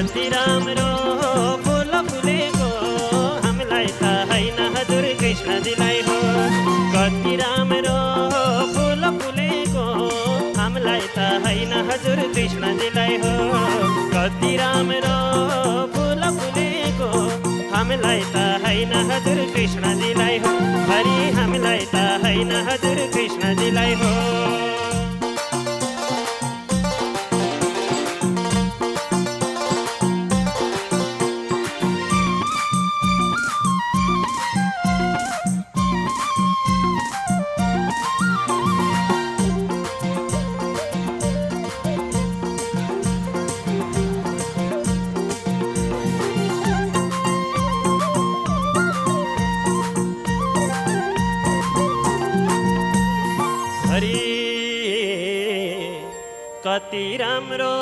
कति राम्रो फुल फुलेको हामीलाई त हैन हजुर कृष्णजीलाई हो। कति राम्रो फुल फुलेको हामीलाई त हैन हजुर कृष्णजीलाई हो। कति राम्रो फुल फुलेको हामीलाई त हैन हजुर कृष्णजीलाई हो। हरि हामीलाई त हैन हजुर कृष्णजीलाई हो। हरि कति राम्रो